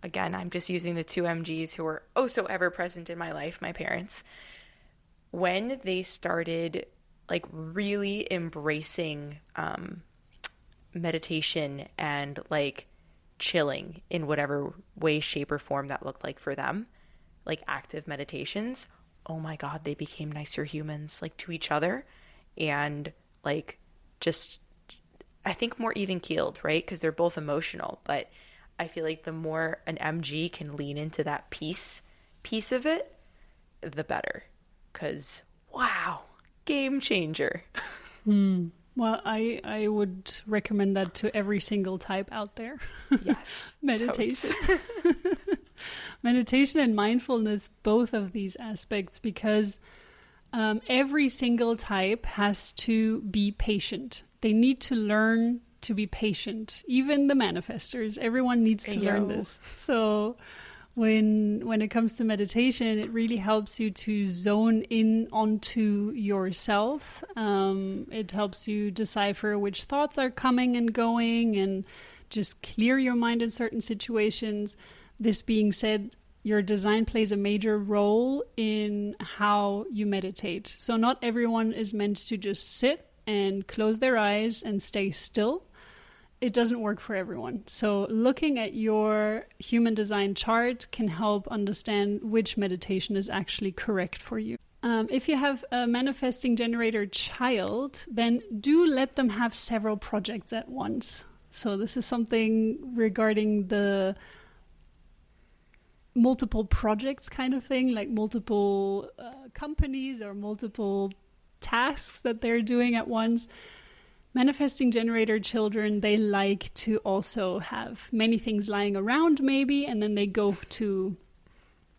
again, I'm just using the two MGs who were oh so ever present in my life, my parents. When they started like really embracing meditation and like chilling in whatever way, shape, or form that looked like for them, like active meditations, oh my God, they became nicer humans, like to each other, and like just, I think more even keeled, right? Because they're both emotional, but I feel like the more an MG can lean into that piece of it, the better. Because wow, game changer. Well, I would recommend that to every single type out there. Yes. Meditation. Meditation and mindfulness, both of these aspects, because every single type has to be patient. They need to learn to be patient. Even the manifestors, everyone needs to learn this. So when it comes to meditation, it really helps you to zone in onto yourself. It helps you decipher which thoughts are coming and going and just clear your mind in certain situations. This being said, your design plays a major role in how you meditate. So not everyone is meant to just sit and close their eyes and stay still. It doesn't work for everyone. So looking at your human design chart can help understand which meditation is actually correct for you. If you have a manifesting generator child, then do let them have several projects at once. So this is something regarding the multiple projects kind of thing, like multiple companies or multiple tasks that they're doing at once. Manifesting generator children, they like to also have many things lying around maybe, and then they go to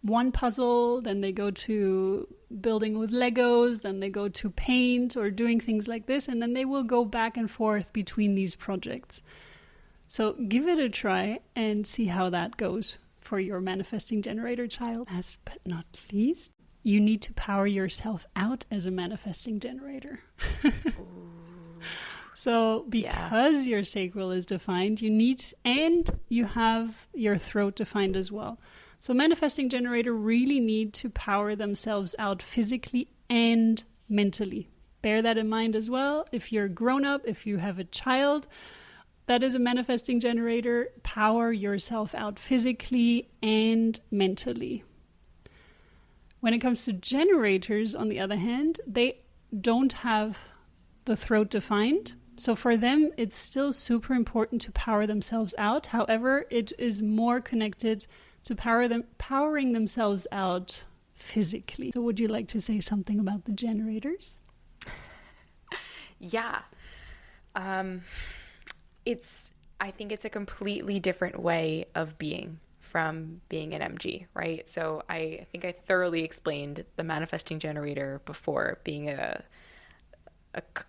one puzzle, then they go to building with Legos, then they go to paint or doing things like this, and then they will go back and forth between these projects. So give it a try and see how that goes for your manifesting generator child. Last but not least, you need to power yourself out as a manifesting generator. So because your sacral is defined, you need, and you have your throat defined as well. So manifesting generator really need to power themselves out physically and mentally. Bear that in mind as well. If you're grown up, if you have a child that is a manifesting generator, power yourself out physically and mentally. When it comes to generators, on the other hand, they don't have the throat defined. So for them, it's still super important to power themselves out. However, it is more connected to powering themselves out physically. So would you like to say something about the generators? Yeah. I think it's a completely different way of being from being an MG, right? So I think I thoroughly explained the manifesting generator before, being a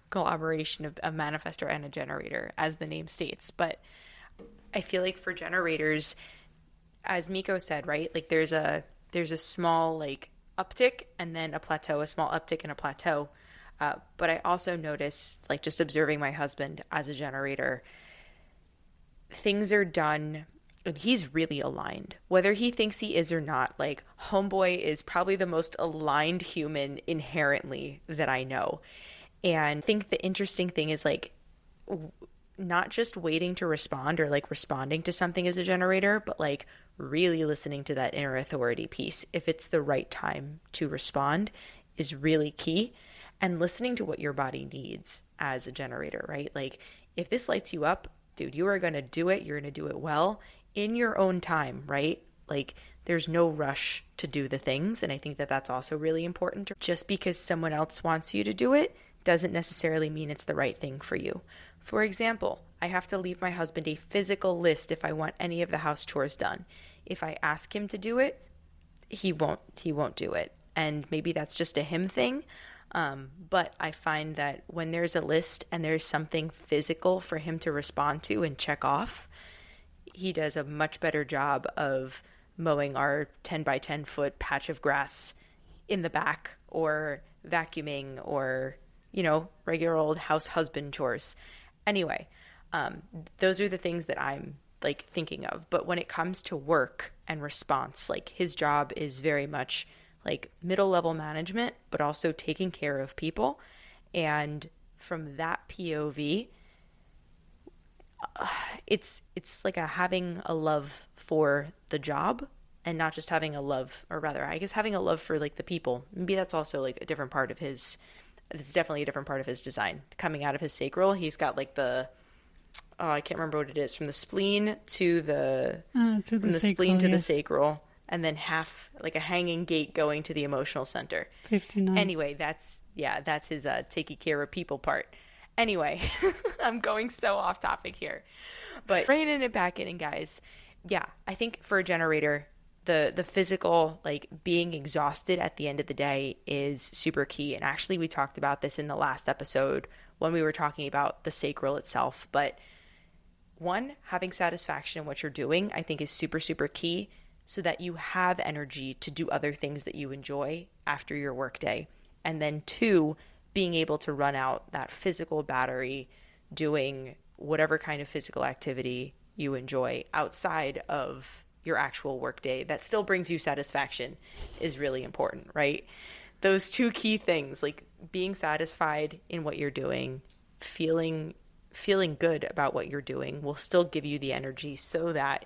collaboration of a manifestor and a generator, as the name states. But I feel like for generators, as Miko said, right, like there's a small like uptick and then a plateau, a small uptick and a plateau. But I also notice, like just observing my husband as a generator, things are done and he's really aligned, whether he thinks he is or not. Like homeboy is probably the most aligned human inherently that I know. And I think the interesting thing is like not just waiting to respond or like responding to something as a generator, but like really listening to that inner authority piece. If it's the right time to respond is really key. And listening to what your body needs as a generator, right? Like if this lights you up, dude, you are going to do it. You're going to do it well in your own time, right? Like there's no rush to do the things. And I think that that's also really important. Just because someone else wants you to do it doesn't necessarily mean it's the right thing for you. For example, I have to leave my husband a physical list if I want any of the house chores done. If I ask him to do it, he won't do it. And maybe that's just a him thing. But I find that when there's a list and there's something physical for him to respond to and check off, he does a much better job of mowing our 10 by 10 foot patch of grass in the back, or vacuuming, or, you know, regular old house husband chores. Anyway, those are the things that I'm like thinking of. But when it comes to work and response, like his job is very much like middle level management, but also taking care of people. And from that POV, it's like having a love for the job, and not just having a love, or rather, I guess having a love for like the people. Maybe that's also like a different part of his, it's definitely a different part of his design. Coming out of his sacral, he's got like the, I can't remember what it is, from the spleen to the, from the sacral, spleen to the sacral, and then half like a hanging gate going to the emotional center. 59. Anyway, that's his taking care of people part. Anyway, I'm going so off topic here, but reining it back in, guys. Yeah, I think for a generator, the physical, like being exhausted at the end of the day, is super key. And actually, we talked about this in the last episode when we were talking about the sacral itself. But one, having satisfaction in what you're doing, I think is super, super key, so that you have energy to do other things that you enjoy after your workday. And then two, being able to run out that physical battery doing whatever kind of physical activity you enjoy outside of your actual workday that still brings you satisfaction, is really important, right? Those two key things, like being satisfied in what you're doing, feeling good about what you're doing, will still give you the energy so that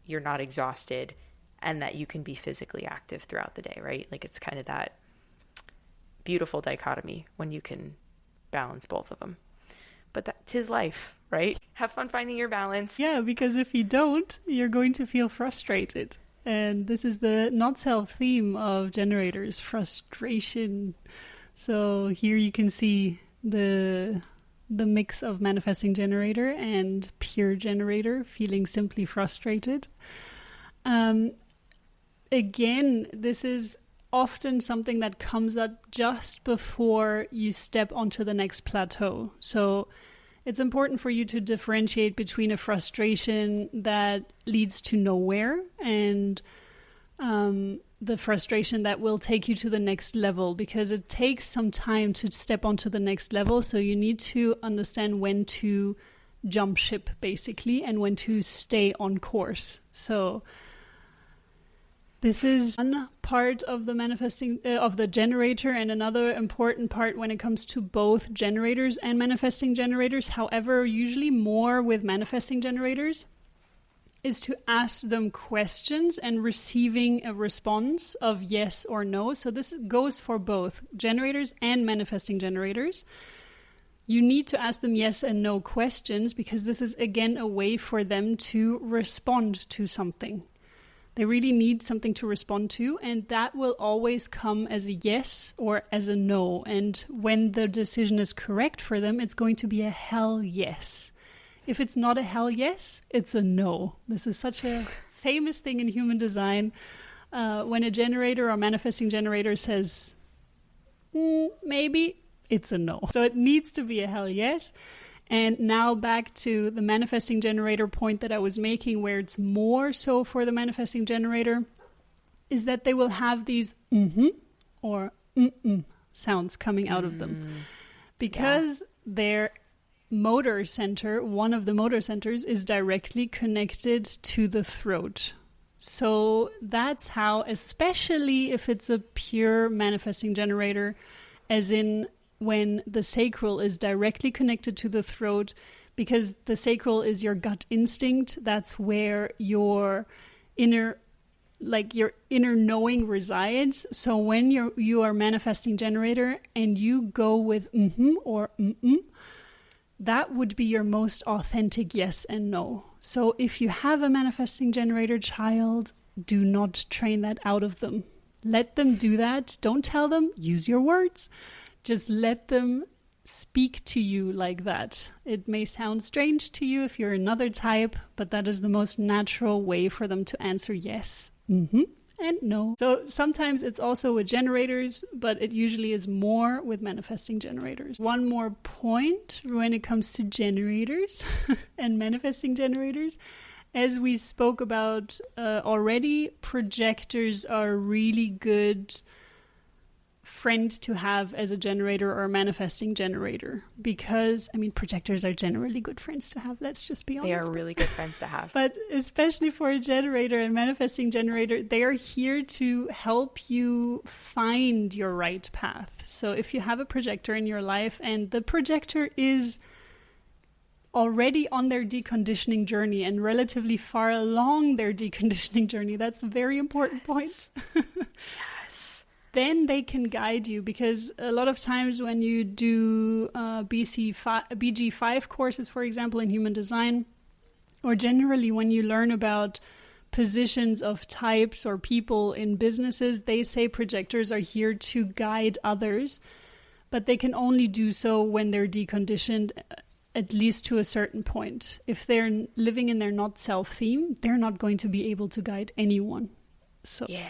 you're not exhausted and that you can be physically active throughout the day, right? Like it's kind of that beautiful dichotomy when you can balance both of them. But that's his life, right? Have fun finding your balance. Yeah, because if you don't, you're going to feel frustrated. And this is the not self theme of generators, frustration. So here you can see the mix of manifesting generator and pure generator, feeling simply frustrated. Again, this is often something that comes up just before you step onto the next plateau. So it's important for you to differentiate between a frustration that leads to nowhere and the frustration that will take you to the next level, because it takes some time to step onto the next level. So you need to understand when to jump ship, basically, and when to stay on course. So this is one part of the manifesting of the generator, and another important part when it comes to both generators and manifesting generators. However, usually more with manifesting generators, is to ask them questions and receiving a response of yes or no. So this goes for both generators and manifesting generators. You need to ask them yes and no questions, because this is again a way for them to respond to something. They really need something to respond to, and that will always come as a yes or as a no. And when the decision is correct for them, it's going to be a hell yes. If it's not a hell yes, it's a no. This is such a famous thing in human design. When a generator or manifesting generator says, maybe, it's a no. So it needs to be a hell yes. And now back to the manifesting generator point that I was making, where it's more so for the manifesting generator, is that they will have these or sounds coming out of them. Because their motor center, one of the motor centers, is directly connected to the throat. So that's how, especially if it's a pure manifesting generator, as in when the sacral is directly connected to the throat, because the sacral is your gut instinct. That's where your inner knowing resides. So when you are manifesting generator and you go with or that would be your most authentic yes and no. So if you have a manifesting generator child, do not train that out of them. Let them do that. Don't tell them, use your words. Just let them speak to you like that. It may sound strange to you if you're another type, but that is the most natural way for them to answer yes. and no. So sometimes it's also with generators, but it usually is more with manifesting generators. One more point when it comes to generators and manifesting generators. As we spoke about already, projectors are a really good friend to have as a generator or a manifesting generator, because projectors are generally good friends to have, let's just be honest. They are really good friends to have. But especially for a generator and manifesting generator, they are here to help you find your right path. So if you have a projector in your life and the projector is already on their deconditioning journey and relatively far along their deconditioning journey, that's a very important point. Then they can guide you, because a lot of times when you do BG5 courses, for example, in human design, or generally when you learn about positions of types or people in businesses, they say projectors are here to guide others, but they can only do so when they're deconditioned, at least to a certain point. If they're living in their not self theme, they're not going to be able to guide anyone. So yeah.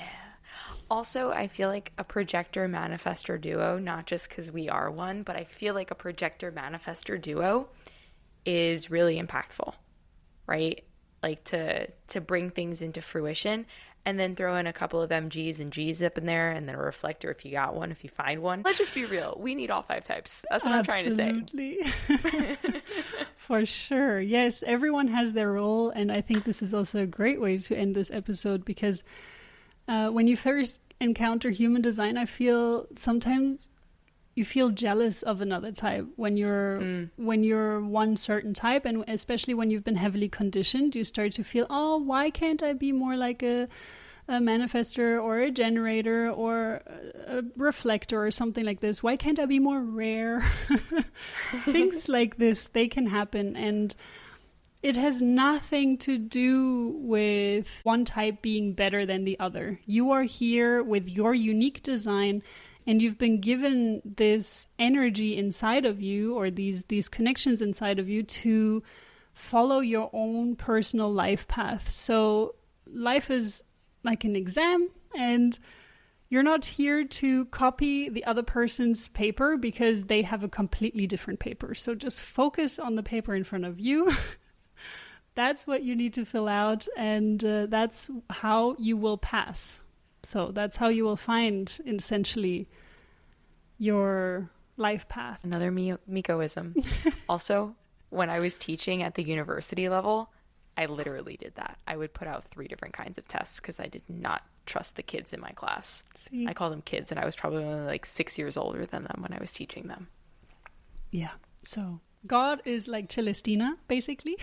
Also, I feel like a projector manifestor duo, not just because we are one, but I feel like a projector manifestor duo is really impactful, right? Like to bring things into fruition, and then throw in a couple of MGs and Gs up in there, and then a reflector if you got one, if you find one. Let's just be real. We need all 5 types. That's what Absolutely. I'm trying to say. For sure. Yes, everyone has their role, and I think this is also a great way to end this episode, because when you first encounter human design, I feel sometimes you feel jealous of another type when you're one certain type, and especially when you've been heavily conditioned, you start to feel, oh, why can't I be more like a manifestor or a generator or a reflector or something like this? Why can't I be more rare? Things like this, they can happen, and it has nothing to do with one type being better than the other. You are here with your unique design, and you've been given this energy inside of you, or these connections inside of you, to follow your own personal life path. So life is like an exam, and you're not here to copy the other person's paper because they have a completely different paper. So just focus on the paper in front of you. That's what you need to fill out, and that's how you will pass. So that's how you will find, essentially, your life path. Another Mikoism. Also, when I was teaching at the university level, I literally did that. I would put out 3 different kinds of tests because I did not trust the kids in my class. See? I call them kids, and I was probably only like 6 years older than them when I was teaching them. Yeah, so God is like Celestina, basically.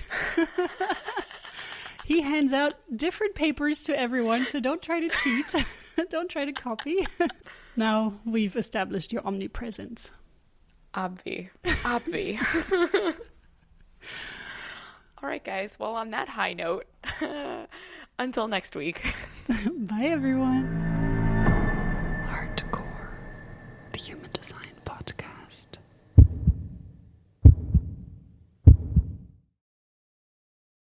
He hands out different papers to everyone, so don't try to cheat. Don't try to copy. Now we've established your omnipresence. Obvi. All right, guys. Well, on that high note, until next week. Bye, everyone.